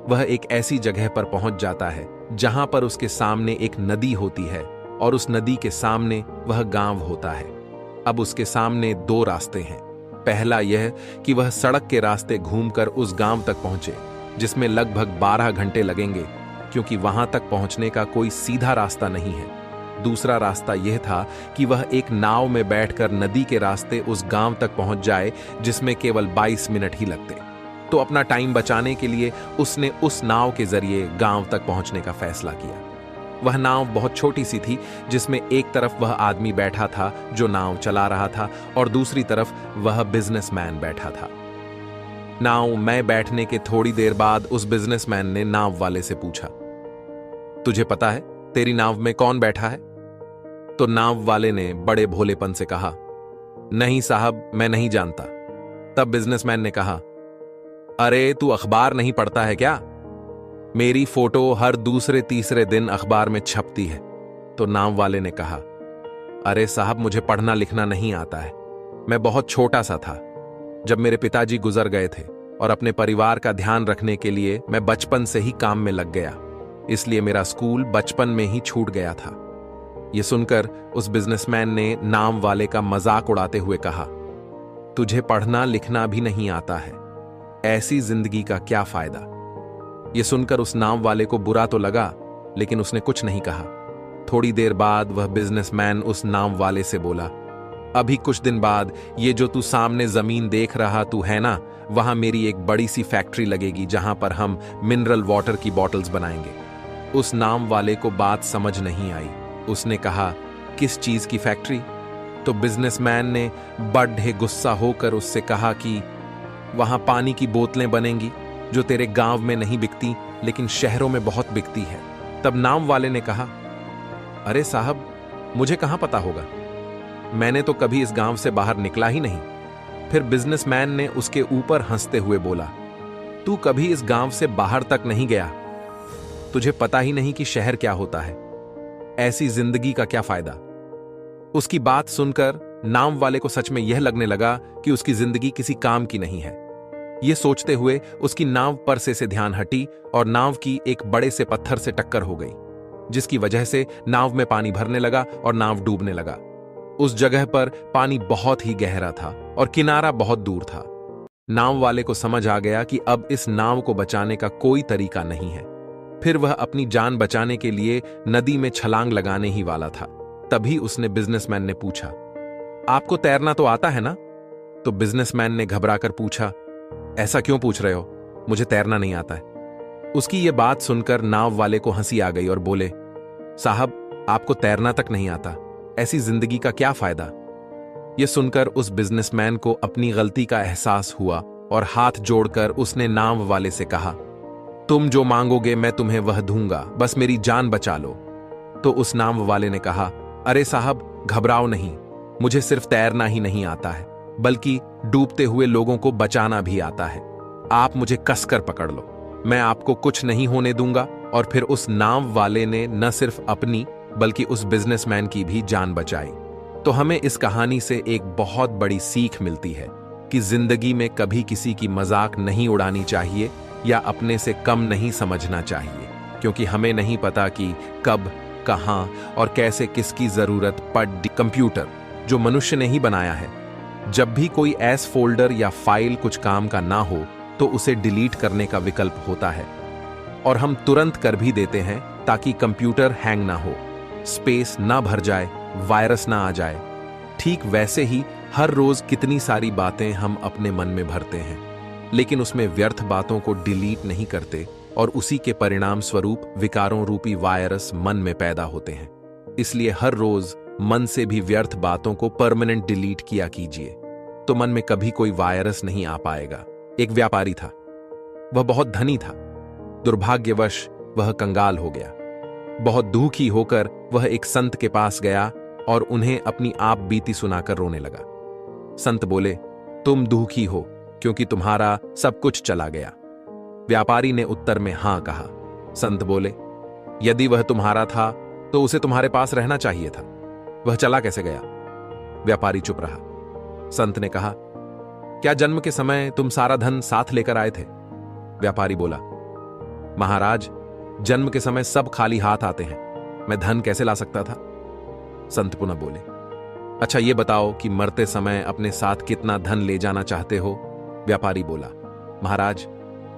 [SPEAKER 1] वह एक ऐसी जगह पर पहुंच जाता है जहां पर उसके सामने एक नदी होती है और उस नदी के सामने वह गांव होता है। अब उसके सामने 2 रास्ते हैं। पहला यह कि वह सड़क के रास्ते घूमकर उस गांव तक पहुंचे, जिसमें लगभग 12 घंटे लगेंगे क्योंकि वहां तक पहुंचने का कोई सीधा रास्ता नहीं है। दूसरा रास्ता यह था कि वह एक नाव में बैठकर नदी के रास्ते उस गांव तक पहुंच जाए, जिसमें केवल 22 मिनट ही लगते। तो अपना टाइम बचाने के लिए उसने उस नाव के जरिए गांव तक पहुंचने का फैसला किया। वह नाव बहुत छोटी सी थी, जिसमें एक तरफ वह आदमी बैठा था जो नाव चला रहा था और दूसरी तरफ वह बिजनेसमैन बैठा था। नाव में बैठने के थोड़ी देर बाद उस बिजनेसमैन ने नाव वाले से पूछा, तुझे पता है तेरी नाव में कौन बैठा है? तो नाव वाले ने बड़े भोलेपन से कहा, नहीं साहब, मैं नहीं जानता। तब बिजनेसमैन ने कहा, अरे तू अखबार नहीं पढ़ता है क्या? मेरी फोटो हर दूसरे तीसरे दिन अखबार में छपती है। तो नाव वाले ने कहा, अरे साहब, मुझे पढ़ना लिखना नहीं आता है। मैं बहुत छोटा सा था जब मेरे पिताजी गुजर गए थे और अपने परिवार का ध्यान रखने के लिए मैं बचपन से ही काम में लग गया, इसलिए मेरा स्कूल बचपन में ही छूट गया था। यह सुनकर उस बिजनेसमैन ने नाव वाले का मजाक उड़ाते हुए कहा, तुझे पढ़ना लिखना भी नहीं आता है, ऐसी जिंदगी का क्या फायदा? यह सुनकर उस नाव वाले को बुरा तो लगा, लेकिन उसने कुछ नहीं कहा। थोड़ी देर बाद वह बिजनेसमैन उस नाव वाले से बोला, अभी कुछ दिन बाद ये जो तू सामने जमीन देख रहा तू है ना, वहां मेरी एक बड़ी सी फैक्ट्री लगेगी जहां पर हम मिनरल वाटर की बॉटल्स बनाएंगे। उस नाव वाले को बात समझ नहीं आई। उसने कहा, किस चीज की फैक्ट्री? तो बिजनेसमैन ने बड़े गुस्सा होकर उससे कहा कि वहां पानी की बोतलें बनेंगी जो तेरे गांव में नहीं बिकती लेकिन शहरों में बहुत बिकती है। तब नाव वाले ने कहा, अरे साहब, मुझे कहां पता होगा, मैंने तो कभी इस गांव से बाहर निकला ही नहीं। फिर बिजनेसमैन ने उसके ऊपर हंसते हुए बोला, तू कभी इस गांव से बाहर तक नहीं गया, तुझे पता ही नहीं कि शहर क्या होता है, ऐसी जिंदगी का क्या फायदा? उसकी बात सुनकर नाव वाले को सच में यह लगने लगा कि उसकी जिंदगी किसी काम की नहीं है। यह सोचते हुए उसकी नाव परसे से ध्यान हटी और नाव की एक बड़े से पत्थर से टक्कर हो गई, जिसकी वजह से नाव में पानी भरने लगा और नाव डूबने लगा। उस जगह पर पानी बहुत ही गहरा था और किनारा बहुत दूर था। नाव वाले को समझ आ गया कि अब इस नाव को बचाने का कोई तरीका नहीं है। फिर वह अपनी जान बचाने के लिए नदी में छलांग लगाने ही वाला था। तभी उसने बिजनेसमैन ने पूछा, आपको तैरना तो आता है ना? तो बिजनेसमैन ने घबराकर पूछा, ऐसा क्यों पूछ रहे हो, मुझे तैरना नहीं आता है। उसकी यह बात सुनकर नाव वाले को हंसी आ गई और बोले, साहब, आपको तैरना तक नहीं आता, ऐसी जिंदगी का क्या फायदा? यह सुनकर उस बिजनेसमैन को अपनी गलती का एहसास हुआ और हाथ जोड़कर उसने नाव वाले से कहा, तुम जो मांगोगे मैं तुम्हें वह दूंगा, बस मेरी जान बचा लो। तो उस नाव वाले ने कहा, अरे साहब, घबराओ नहीं, मुझे सिर्फ तैरना ही नहीं आता है, बल्कि डूबते हुए लोगों को बचाना भी आता है। आप मुझे कसकर पकड़ लो, मैं आपको कुछ नहीं होने दूंगा। और फिर उस नाव वाले ने न सिर्फ अपनी बल्कि उस बिजनेसमैन की भी जान बचाई। तो हमें इस कहानी से एक बहुत बड़ी सीख मिलती है कि जिंदगी में कभी किसी की मजाक नहीं उड़ानी चाहिए या अपने से कम नहीं समझना चाहिए, क्योंकि हमें नहीं पता कि कब, कहां और कैसे किसकी जरूरत पड़। कंप्यूटर जो मनुष्य ने ही बनाया है, जब भी कोई एस फोल्डर या फाइल कुछ काम का ना हो तो उसे डिलीट करने का विकल्प होता है, और हम तुरंत कर भी देते हैं ताकि कंप्यूटर हैंग ना हो, स्पेस ना भर जाए, वायरस ना आ जाए। ठीक वैसे ही हर रोज कितनी सारी बातें हम अपने मन में भरते हैं, लेकिन उसमें व्यर्थ बातों को डिलीट नहीं करते और उसी के परिणाम स्वरूप विकारों रूपी वायरस मन में पैदा होते हैं। इसलिए हर रोज मन से भी व्यर्थ बातों को परमानेंट डिलीट किया कीजिए, तो मन में कभी कोई वायरस नहीं आ पाएगा। एक व्यापारी था, वह बहुत धनी था। दुर्भाग्यवश वह कंगाल हो गया। बहुत दुखी होकर वह एक संत के पास गया और उन्हें अपनी आप बीती सुनाकर रोने लगा। संत बोले, तुम दुखी हो क्योंकि तुम्हारा सब कुछ चला गया। व्यापारी ने उत्तर में हां कहा। संत बोले, यदि वह तुम्हारा था तो उसे तुम्हारे पास रहना चाहिए था, वह चला कैसे गया? व्यापारी चुप रहा। संत ने कहा, क्या जन्म के समय तुम सारा धन साथ लेकर आए थे? व्यापारी बोला, महाराज, जन्म के समय सब खाली हाथ आते हैं, मैं धन कैसे ला सकता था? संत पुनः बोले, अच्छा ये बताओ कि मरते समय अपने साथ कितना धन ले जाना चाहते हो? व्यापारी बोला, महाराज,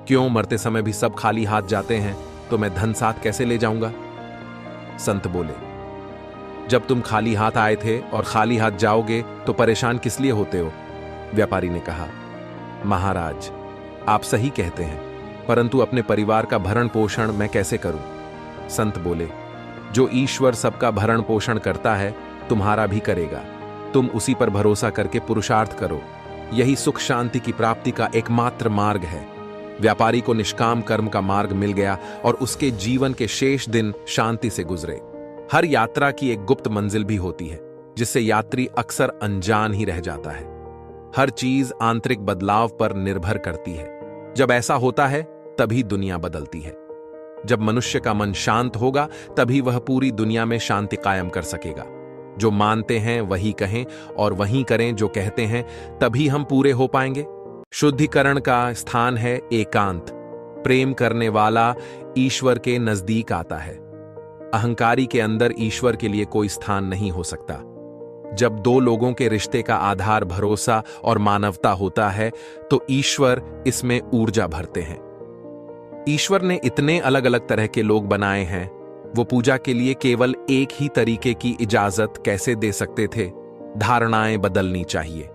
[SPEAKER 1] क्यों मरते समय भी सब खाली हाथ जाते हैं तो मैं धन साथ कैसे ले जाऊंगा? संत बोले, जब तुम खाली हाथ आए थे और खाली हाथ जाओगे तो परेशान किस लिए होते हो? व्यापारी ने कहा, महाराज, आप सही कहते हैं, परंतु अपने परिवार का भरण पोषण मैं कैसे करूं? संत बोले, जो ईश्वर सबका भरण पोषण करता है तुम्हारा भी करेगा, तुम उसी पर भरोसा करके पुरुषार्थ करो, यही सुख शांति की प्राप्ति का एकमात्र मार्ग है। व्यापारी को निष्काम कर्म का मार्ग मिल गया और उसके जीवन के शेष दिन शांति से गुजरे। हर यात्रा की एक गुप्त मंजिल भी होती है जिससे यात्री अक्सर अनजान ही रह जाता है। हर चीज आंतरिक बदलाव पर निर्भर करती है। जब ऐसा होता है तभी दुनिया बदलती है। जब मनुष्य का मन शांत होगा तभी वह पूरी दुनिया में शांति कायम कर सकेगा। जो मानते हैं वही कहें और वही करें जो कहते हैं, तभी हम पूरे हो पाएंगे। शुद्धिकरण का स्थान है एकांत। प्रेम करने वाला ईश्वर के नजदीक आता है। अहंकारी के अंदर ईश्वर के लिए कोई स्थान नहीं हो सकता। जब दो लोगों के रिश्ते का आधार भरोसा और मानवता होता है तो ईश्वर इसमें ऊर्जा भरते हैं। ईश्वर ने इतने अलग अलग तरह के लोग बनाए हैं, वो पूजा के लिए केवल एक ही तरीके की इजाजत कैसे दे सकते थे? धारणाएं बदलनी चाहिए।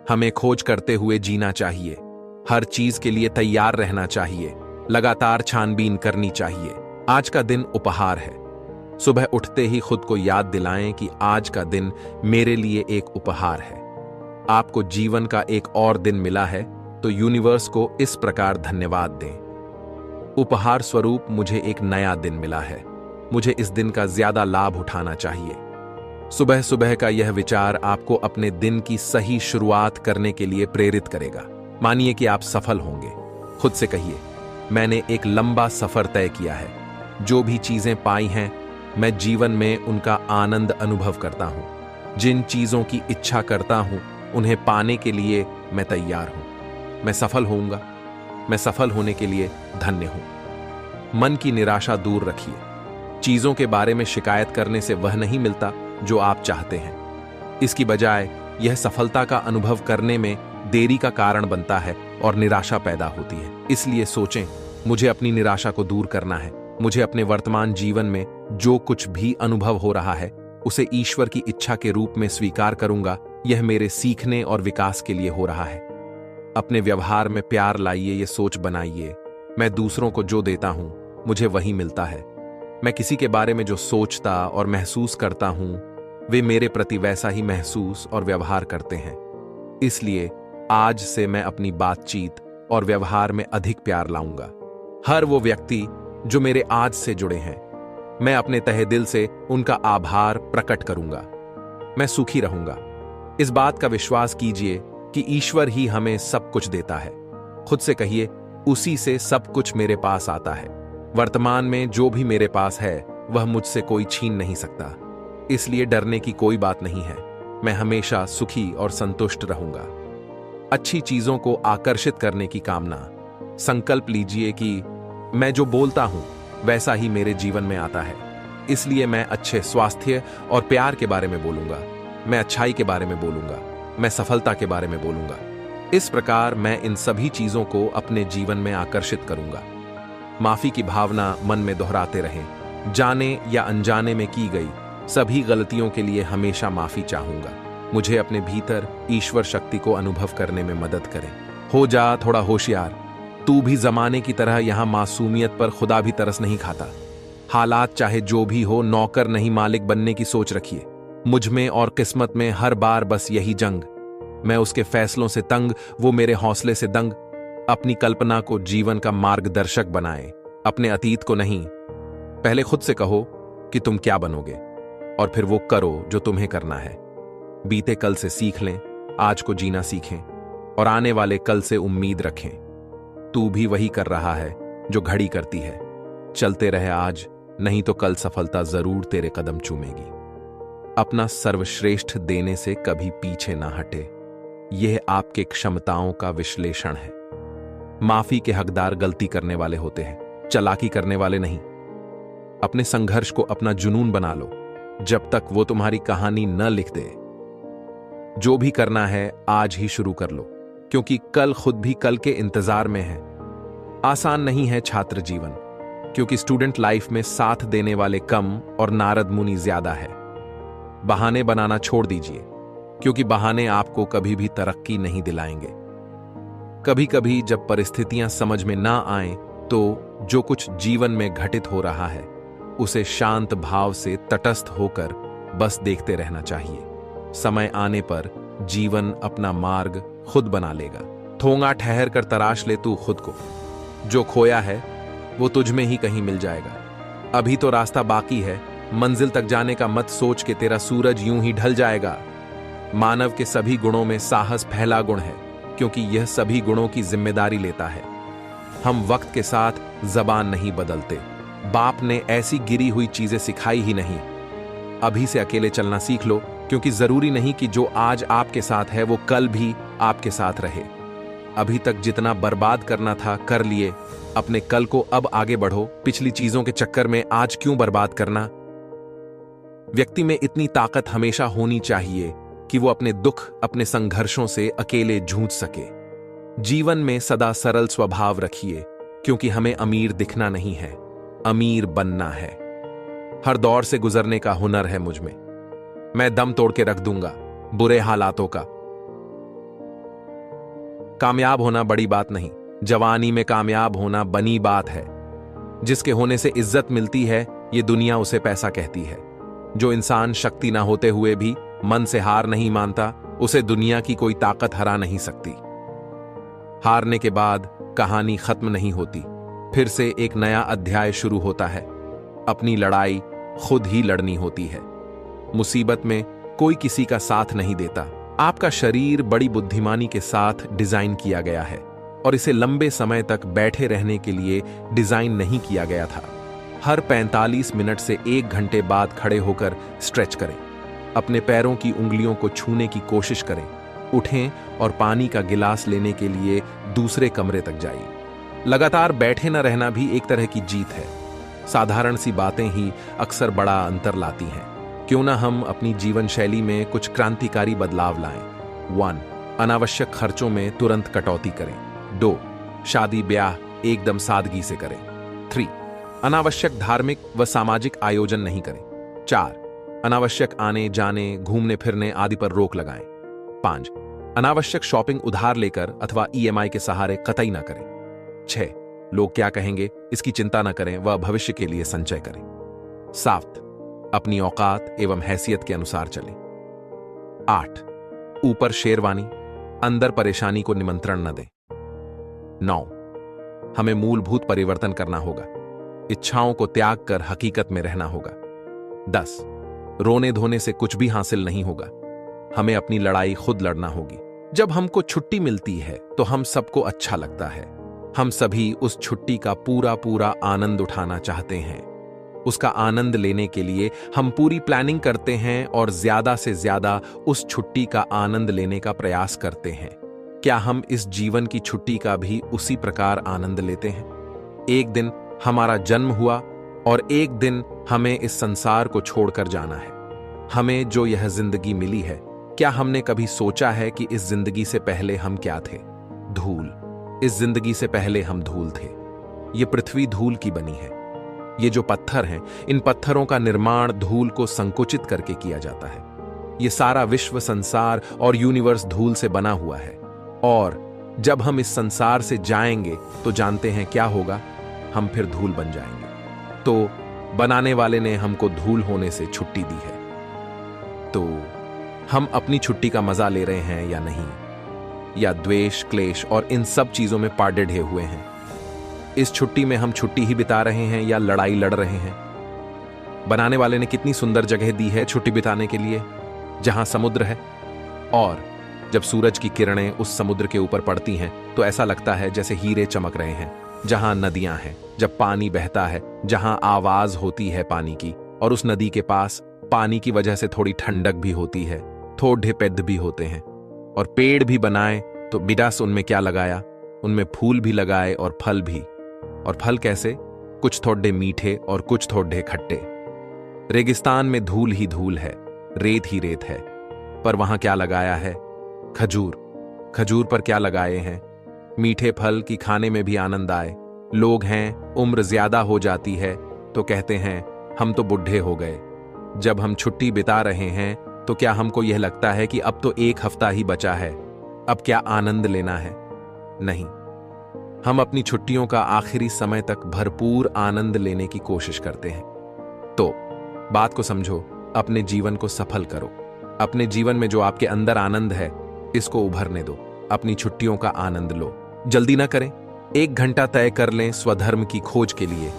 [SPEAKER 1] हमें खोज करते हुए जीना चाहिए। हर चीज के लिए तैयार रहना चाहिए। लगातार छानबीन करनी चाहिए। आज का दिन उपहार है। सुबह उठते ही खुद को याद दिलाएं कि आज का दिन मेरे लिए एक उपहार है। आपको जीवन का एक और दिन मिला है तो यूनिवर्स को इस प्रकार धन्यवाद दें। उपहार स्वरूप मुझे एक नया दिन मिला है, मुझे इस दिन का ज्यादा लाभ उठाना चाहिए। सुबह सुबह का यह विचार आपको अपने दिन की सही शुरुआत करने के लिए प्रेरित करेगा। मानिए कि आप सफल होंगे। खुद से कहिए, मैंने एक लंबा सफर तय किया है। जो भी चीजें पाई हैं मैं जीवन में उनका आनंद अनुभव करता हूं। जिन चीजों की इच्छा करता हूं उन्हें पाने के लिए मैं तैयार हूं। मैं सफल होऊंगा। मैं सफल होने के लिए धन्य हूं। मन की निराशा दूर रखिए। चीजों के बारे में शिकायत करने से वह नहीं मिलता जो आप चाहते हैं। इसकी बजाय यह सफलता का अनुभव करने में देरी का कारण बनता है और निराशा पैदा होती है। इसलिए सोचें, मुझे अपनी निराशा को दूर करना है। मुझे अपने वर्तमान जीवन में जो कुछ भी अनुभव हो रहा है उसे ईश्वर की इच्छा के रूप में स्वीकार करूंगा। यह मेरे सीखने और विकास के लिए हो रहा है। अपने व्यवहार में प्यार लाइए, ये सोच बनाइए, मैं दूसरों को जो देता हूं मुझे वही मिलता है। मैं किसी के बारे में जो सोचता और महसूस करता हूं वे मेरे प्रति वैसा ही महसूस और व्यवहार करते हैं। इसलिए आज से मैं अपनी बातचीत और व्यवहार में अधिक प्यार लाऊंगा। हर वो व्यक्ति जो मेरे आज से जुड़े हैं, मैं अपने तहे दिल से उनका आभार प्रकट करूंगा। मैं सुखी रहूंगा। इस बात का विश्वास कीजिए कि ईश्वर ही हमें सब कुछ देता है। खुद से कहिए, उसी से सब कुछ मेरे पास आता है। वर्तमान में जो भी मेरे पास है वह मुझसे कोई छीन नहीं सकता, इसलिए डरने की कोई बात नहीं है। मैं हमेशा सुखी और संतुष्ट रहूंगा। अच्छी चीजों को आकर्षित करने की कामना। संकल्प लीजिए कि मैं जो बोलता हूं वैसा ही मेरे जीवन में आता है, इसलिए मैं अच्छे स्वास्थ्य और प्यार के बारे में बोलूंगा। मैं अच्छाई के बारे में बोलूंगा। मैं सफलता के बारे में बोलूंगा। इस प्रकार मैं इन सभी चीजों को अपने जीवन में आकर्षित करूंगा। माफी की भावना मन में दोहराते रहें। जाने या अनजाने में की गई सभी गलतियों के लिए हमेशा माफी चाहूंगा। मुझे अपने भीतर ईश्वर शक्ति को अनुभव करने में मदद करें। हो जा थोड़ा होशियार। तू भी जमाने की तरह यहां मासूमियत पर खुदा भी तरस नहीं खाता। हालात चाहे जो भी हो, नौकर नहीं मालिक बनने की सोच रखिए। मुझ में और किस्मत में हर बार बस यही जंग। मैं उसके फैसलों से तंग, वो मेरे हौसले से दंग। अपनी कल्पना को जीवन का मार्गदर्शक बनाएं, अपने अतीत को नहीं। पहले खुद से कहो कि तुम क्या बनोगे और फिर वो करो जो तुम्हें करना है। बीते कल से सीख लें, आज को जीना सीखें और आने वाले कल से उम्मीद रखें। तू भी वही कर रहा है जो घड़ी करती है। चलते रहे आज, नहीं तो कल सफलता जरूर तेरे कदम चूमेगी। अपना सर्वश्रेष्ठ देने से कभी पीछे ना हटे। यह आपके क्षमताओं का विश्लेषण है। माफी के हकदार गलती करने वाले होते हैं, चालाकी करने वाले नहीं। अपने संघर्ष को अपना जुनून बना लो जब तक वो तुम्हारी कहानी न लिख दे। जो भी करना है आज ही शुरू कर लो, क्योंकि कल खुद भी कल के इंतजार में है। आसान नहीं है छात्र जीवन, क्योंकि स्टूडेंट लाइफ में साथ देने वाले कम और नारद मुनि ज्यादा है। बहाने बनाना छोड़ दीजिए, क्योंकि बहाने आपको कभी भी तरक्की नहीं दिलाएंगे। कभी कभी जब परिस्थितियां समझ में ना आए तो जो कुछ जीवन में घटित हो रहा है उसे शांत भाव से तटस्थ होकर बस देखते रहना चाहिए। समय आने पर जीवन अपना मार्ग खुद बना लेगा। थोंगा ठहर कर तराश ले तू खुद को। जो खोया है वो तुझ में ही कहीं मिल जाएगा। अभी तो रास्ता बाकी है, मंजिल तक जाने का मत सोच के तेरा सूरज यूं ही ढल जाएगा। मानव के सभी गुणों में साहस पहला गुण है, क्योंकि यह सभी गुणों की जिम्मेदारी लेता है। हम वक्त के साथ जबान नहीं बदलते। बाप ने ऐसी गिरी हुई चीजें सिखाई ही नहीं। अभी से अकेले चलना सीख लो, क्योंकि जरूरी नहीं कि जो आज आपके साथ है वो कल भी आपके साथ रहे। अभी तक जितना बर्बाद करना था कर लिए, अपने कल को अब आगे बढ़ो। पिछली चीजों के चक्कर में आज क्यों बर्बाद करना। व्यक्ति में इतनी ताकत हमेशा होनी चाहिए कि वो अपने दुख, अपने संघर्षों से अकेले जूझ सके। जीवन में सदा सरल स्वभाव रखिए, क्योंकि हमें अमीर दिखना नहीं है, अमीर बनना है। हर दौर से गुजरने का हुनर है मुझ में। मैं दम तोड़ के रख दूंगा बुरे हालातों का। कामयाब होना बड़ी बात नहीं, जवानी में कामयाब होना बनी बात है। जिसके होने से इज्जत मिलती है, ये दुनिया उसे पैसा कहती है। जो इंसान शक्ति ना होते हुए भी मन से हार नहीं मानता, उसे दुनिया की कोई ताकत हरा नहीं सकती। हारने के बाद कहानी खत्म नहीं होती, फिर से एक नया अध्याय शुरू होता है। अपनी लड़ाई खुद ही लड़नी होती है। मुसीबत में कोई किसी का साथ नहीं देता। आपका शरीर बड़ी बुद्धिमानी के साथ डिजाइन किया गया है और इसे लंबे समय तक बैठे रहने के लिए डिजाइन नहीं किया गया था। हर 45 मिनट से 1 घंटे बाद खड़े होकर स्ट्रेच करें। अपने पैरों की उंगलियों को छूने की कोशिश करें। उठें और पानी का गिलास लेने के लिए दूसरे कमरे तक जाइए। लगातार बैठे न रहना भी एक तरह की जीत है। साधारण सी बातें ही अक्सर बड़ा अंतर लाती हैं। क्यों ना हम अपनी जीवन शैली में कुछ क्रांतिकारी बदलाव लाएं। 1. अनावश्यक खर्चों में तुरंत कटौती करें। 2. शादी ब्याह एकदम सादगी से करें। 3. अनावश्यक धार्मिक व सामाजिक आयोजन नहीं करें। 4. अनावश्यक आने जाने, घूमने फिरने आदि पर रोक लगाएं। 5. अनावश्यक शॉपिंग उधार लेकर अथवा EMI के सहारे कतई ना करें। 6. लोग क्या कहेंगे इसकी चिंता न करें, वह भविष्य के लिए संचय करें। 7. अपनी औकात एवं हैसियत के अनुसार चलें। 8. ऊपर शेरवानी, अंदर परेशानी को निमंत्रण न दें। 9. हमें मूलभूत परिवर्तन करना होगा। इच्छाओं को त्याग कर हकीकत में रहना होगा। 10. रोने धोने से कुछ भी हासिल नहीं होगा। हमें अपनी लड़ाई खुद लड़ना होगी। जब हमको छुट्टी मिलती है तो हम सबको अच्छा लगता है। हम सभी उस छुट्टी का पूरा पूरा आनंद उठाना चाहते हैं। उसका आनंद लेने के लिए हम पूरी प्लानिंग करते हैं और ज्यादा से ज्यादा उस छुट्टी का आनंद लेने का प्रयास करते हैं। क्या हम इस जीवन की छुट्टी का भी उसी प्रकार आनंद लेते हैं? एक दिन हमारा जन्म हुआ और एक दिन हमें इस संसार को छोड़कर जाना है। हमें जो यह जिंदगी मिली है, क्या हमने कभी सोचा है कि इस जिंदगी से पहले हम क्या थे? धूल। इस जिंदगी से पहले हम धूल थे। ये पृथ्वी धूल की बनी है। ये जो पत्थर हैं, इन पत्थरों का निर्माण धूल को संकुचित करके किया जाता है। ये सारा विश्व, संसार और यूनिवर्स धूल से बना हुआ है। और जब हम इस संसार से जाएंगे तो जानते हैं क्या होगा? हम फिर धूल बन जाएंगे। तो बनाने वाले ने हमको धूल होने से छुट्टी दी है। तो हम अपनी छुट्टी का मजा ले रहे हैं या नहीं? या द्वेष, क्लेश और इन सब चीजों में पाड़े ढे हुए हैं? इस छुट्टी में हम छुट्टी ही बिता रहे हैं या लड़ाई लड़ रहे हैं? बनाने वाले ने कितनी सुंदर जगह दी है छुट्टी बिताने के लिए, जहां समुद्र है। और जब सूरज की किरणें उस समुद्र के ऊपर पड़ती हैं तो ऐसा लगता है जैसे हीरे चमक रहे हैं। जहां नदियां हैं, जब पानी बहता है, जहां आवाज होती है पानी की, और उस नदी के पास पानी की वजह से थोड़ी ठंडक भी होती है, थोड़े पेड़ भी होते हैं। और पेड़ भी बनाए तो बिडास उनमें क्या लगाया? उनमें फूल भी लगाए और फल भी। और फल कैसे? कुछ थोड़े मीठे और कुछ थोड़े खट्टे। रेगिस्तान में धूल ही धूल है, रेत ही रेत है, पर वहां क्या लगाया है? खजूर। खजूर पर क्या लगाए हैं? मीठे फल की खाने में भी आनंद आए। लोग हैं, उम्र ज्यादा हो जाती है तो कहते हैं हम तो बुढ़े हो गए। जब हम छुट्टी बिता रहे हैं तो क्या हमको यह लगता है कि अब तो एक हफ्ता ही बचा है, अब क्या आनंद लेना है? नहीं, हम अपनी छुट्टियों का आखिरी समय तक भरपूर आनंद लेने की कोशिश करते हैं। तो बात को समझो, अपने जीवन को सफल करो। अपने जीवन में जो आपके अंदर आनंद है, इसको उभरने दो। अपनी छुट्टियों का आनंद लो। जल्दी ना करें। 1 घंटा तय कर लें स्वधर्म की खोज के लिए।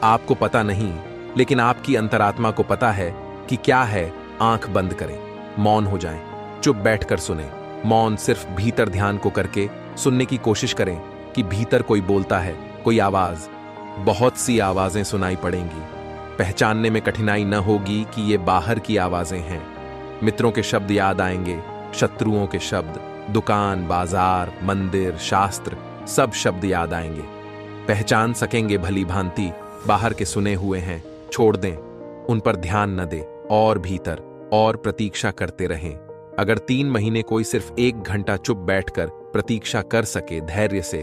[SPEAKER 1] आपको पता नहीं, लेकिन आपकी अंतरात्मा को पता है कि क्या है। आंख बंद करें, मौन हो जाएं, चुप बैठकर सुने। मौन सिर्फ भीतर ध्यान को करके सुनने की कोशिश करें कि भीतर कोई बोलता है, कोई आवाज। बहुत सी आवाजें सुनाई पड़ेंगी। पहचानने में कठिनाई न होगी कि ये बाहर की आवाजें हैं। मित्रों के शब्द याद आएंगे, शत्रुओं के शब्द, दुकान, बाजार, मंदिर, शास्त्र, सब शब्द याद आएंगे। पहचान सकेंगे भली भांति बाहर के सुने हुए हैं। छोड़ दें, उन पर ध्यान न दें, और भीतर और प्रतीक्षा करते रहें। अगर 3 महीने कोई सिर्फ 1 घंटा चुप बैठकर प्रतीक्षा कर सके धैर्य से,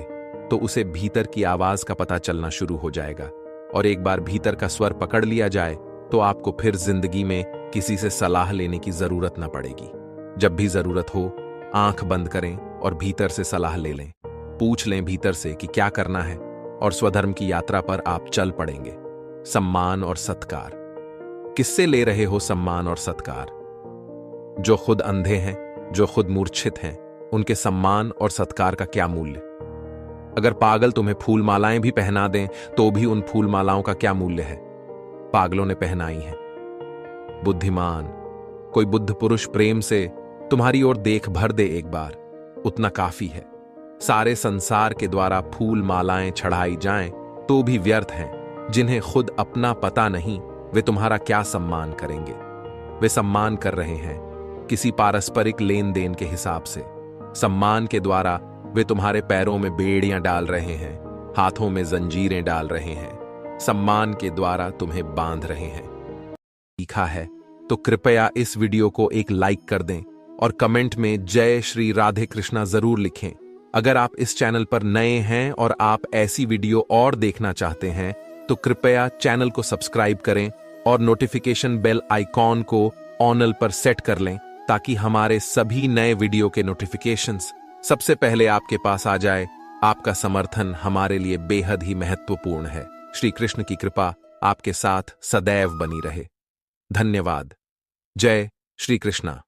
[SPEAKER 1] तो उसे भीतर की आवाज का पता चलना शुरू हो जाएगा। और एक बार भीतर का स्वर पकड़ लिया जाए तो आपको फिर जिंदगी में किसी से सलाह लेने की जरूरत न पड़ेगी। जब भी जरूरत हो, आंख बंद करें और भीतर से सलाह ले लें। पूछ लें भीतर से कि क्या करना है, और स्वधर्म की यात्रा पर आप चल पड़ेंगे। सम्मान और सत्कार। किससे ले रहे हो सम्मान और सत्कार? जो खुद अंधे हैं, जो खुद मूर्छित हैं, उनके सम्मान और सत्कार का क्या मूल्य? अगर पागल तुम्हें फूल मालाएं भी पहना दें तो भी उन फूल मालाओं का क्या मूल्य है? पागलों ने पहनाई हैं। बुद्धिमान, कोई बुद्ध पुरुष प्रेम से तुम्हारी ओर देख भर दे एक बार, उतना काफी है। सारे संसार के द्वारा फूल मालाएं चढ़ाई जाएं तो भी व्यर्थ हैं। जिन्हें खुद अपना पता नहीं, वे तुम्हारा क्या सम्मान करेंगे? वे सम्मान कर रहे हैं किसी पारस्परिक लेन देन के हिसाब से। सम्मान के द्वारा वे तुम्हारे पैरों में बेड़ियां डाल रहे हैं, हाथों में जंजीरें डाल रहे हैं। सम्मान के द्वारा तुम्हें बांध रहे हैं। सीखा है तो कृपया इस वीडियो को एक लाइक कर दें और कमेंट में जय श्री राधे कृष्णा जरूर लिखें। अगर आप इस चैनल पर नए हैं और आप ऐसी वीडियो और देखना चाहते हैं तो कृपया चैनल को सब्सक्राइब करें और नोटिफिकेशन बेल आइकॉन को ऑनल पर सेट कर लें, ताकि हमारे सभी नए वीडियो के नोटिफिकेशंस सबसे पहले आपके पास आ जाए। आपका समर्थन हमारे लिए बेहद ही महत्वपूर्ण है। श्री कृष्ण की कृपा आपके साथ सदैव बनी रहे। धन्यवाद। जय श्री कृष्णा।